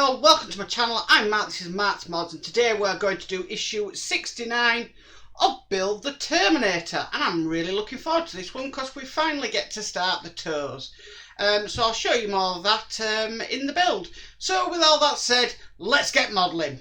all, welcome to my channel. I'm Matt, this is Matt's Mods, and today we're going to do issue 69 of Build the Terminator, and I'm really looking forward to this one because we finally get to start the tours. So I'll show you more of that in the build. So with all that said, let's get modelling.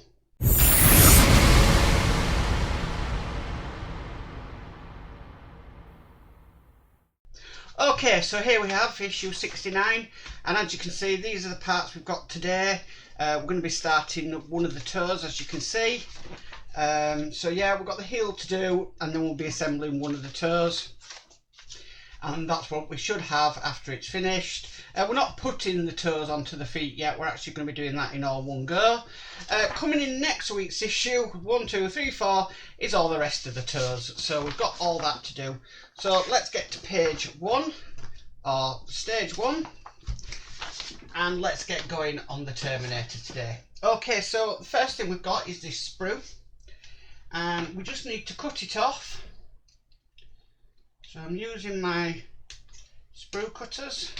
Okay, so here we have issue 69, and as you can see, these are the parts we've got today. We're going to be starting one of the toes, as you can see. So yeah, we've got the heel to do, and then we'll be assembling one of the toes. And that's what we should have after it's finished. We're not putting the toes onto the feet yet, we're actually going to be doing that in all one go. Coming in next week's issue, 1, 2, 3, 4, is all the rest of the toes. So we've got all that to do. So let's get to page 1, or stage 1, and let's get going on the Terminator today. Okay, so the first thing we've got is this sprue, and we just need to cut it off. So I'm using my sprue cutters.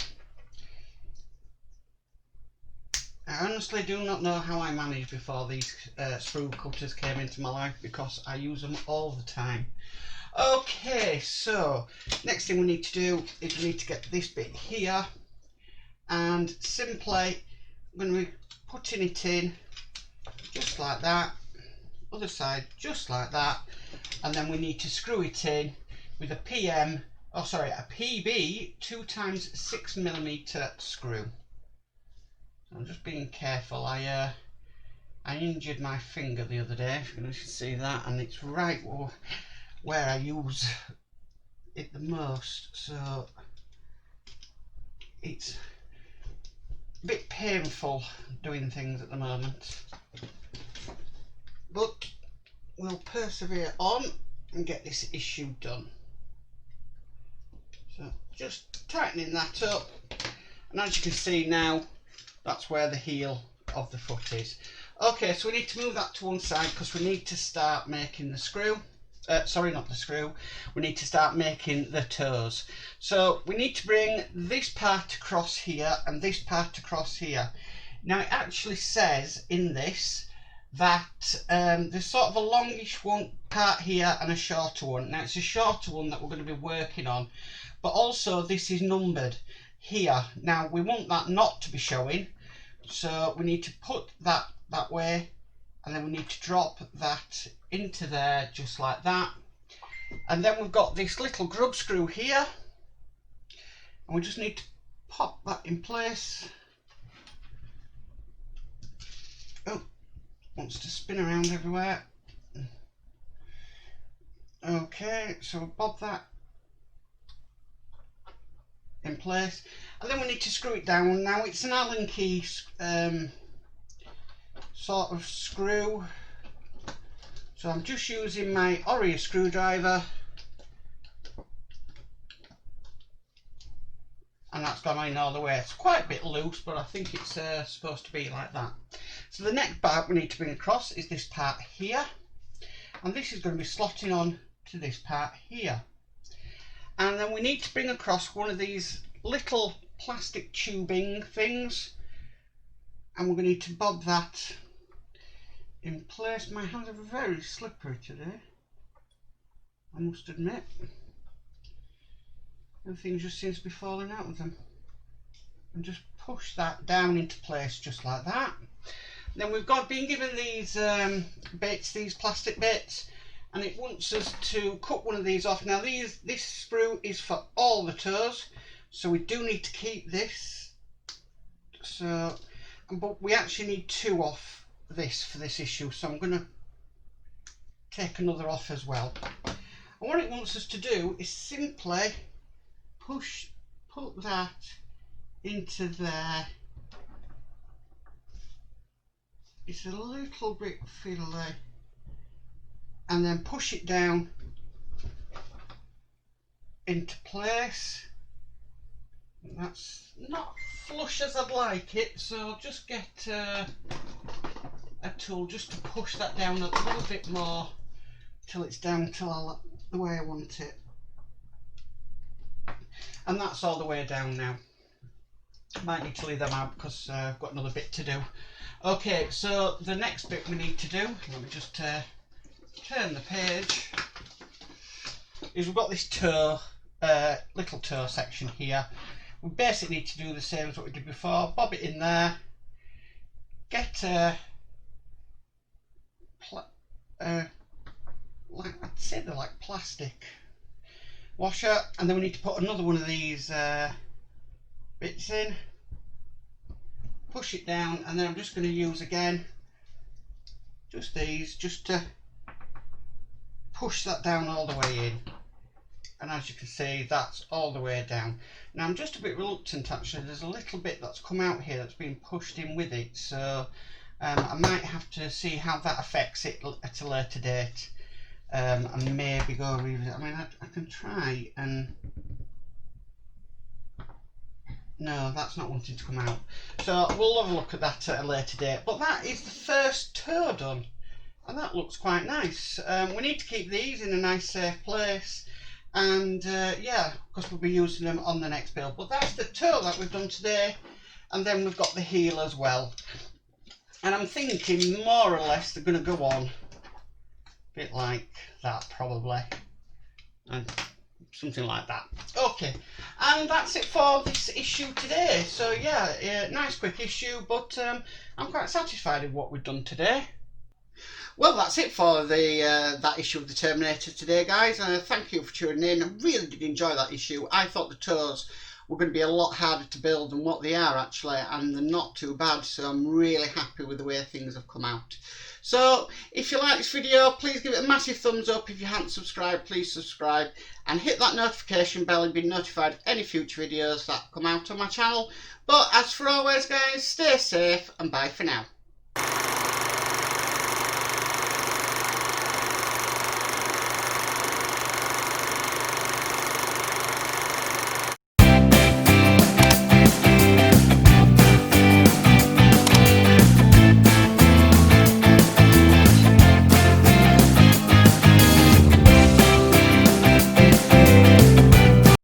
I honestly do not know how I managed before these sprue cutters came into my life, because I use them all the time. Okay, so next thing we need to do is we need to get this bit here, and simply I'm going to be putting it in just like that, other side just like that, and then we need to screw it in with a PB 2x6mm screw. I'm just being careful. I injured my finger the other day, if you can see that, and it's right where I use it the most, so it's a bit painful doing things at the moment, but we'll persevere on and get this issue done. So just tightening that up, and as you can see now, that's where the heel of the foot is. Okay, so we need to move that to one side because we need to start making the screw. Sorry, not the screw. We need to start making the toes. So we need to bring this part across here and this part across here. Now it actually says in this that there's sort of a longish one part here and a shorter one. Now it's a shorter one that we're going to be working on, but also this is numbered here. Now we want that not to be showing, so we need to put that way, and then we need to drop that into there just like that. And then we've got this little grub screw here, and we just need to pop that in place. Oh, wants to spin around everywhere. Okay, so we'll bob that in place, and then we need to screw it down. Now it's an Allen key sort of screw, so I'm just using my Oreo screwdriver, and that's gone in all the way. It's quite a bit loose, but I think it's supposed to be like that. So the next part we need to bring across is this part here, and this is going to be slotting on to this part here. And then we need to bring across one of these little plastic tubing things, and we're going to need to bob that in place. My hands are very slippery today, I must admit. Everything just seems to be falling out of them. And just push that down into place just like that. Then we've been given these bits, these plastic bits, and it wants us to cut one of these off. Now this sprue is for all the toes, so we do need to keep this. So, but we actually need 2 off this for this issue, so I'm going to take another off as well. And what it wants us to do is simply put that into there. It's a little bit fiddly, and then push it down into place. That's not flush as I'd like it, so just get a tool just to push that down a little bit more till it's down till the way I want it. And that's all the way down now. Might need to leave them out because I've got another bit to do. Okay, so the next bit we need to do, let me just turn the page, is we've got this toe, little toe section here. We basically need to do the same as what we did before. Bob it in there, get like I'd say they're like plastic washer, and then we need to put another one of these bits in, push it down, and then I'm just going to use again just these just to push that down all the way in, and as you can see that's all the way down. Now I'm just a bit reluctant actually, there's a little bit that's come out here that's been pushed in with it, so I might have to see how that affects it at a later date, and maybe go revisit. I mean I can try and no, that's not wanting to come out, so we'll have a look at that at a later date. But that is the first toe done, and that looks quite nice. We need to keep these in a nice safe place, and yeah, because we'll be using them on the next build. But that's the toe that we've done today, and then we've got the heel as well, and I'm thinking more or less they're going to go on a bit like that probably, and something like that. Okay, and that's it for this issue today. So yeah, nice quick issue, but I'm quite satisfied with what we've done today. Well, that's it for the that issue of the Terminator today, guys. Thank you for tuning in. I really did enjoy that issue. I thought the toes were going to be a lot harder to build than what they are actually, and they're not too bad, so I'm really happy with the way things have come out. So if you like this video, please give it a massive thumbs up. If you haven't subscribed, please subscribe and hit that notification bell and be notified of any future videos that come out on my channel. But as for always guys, stay safe and bye for now.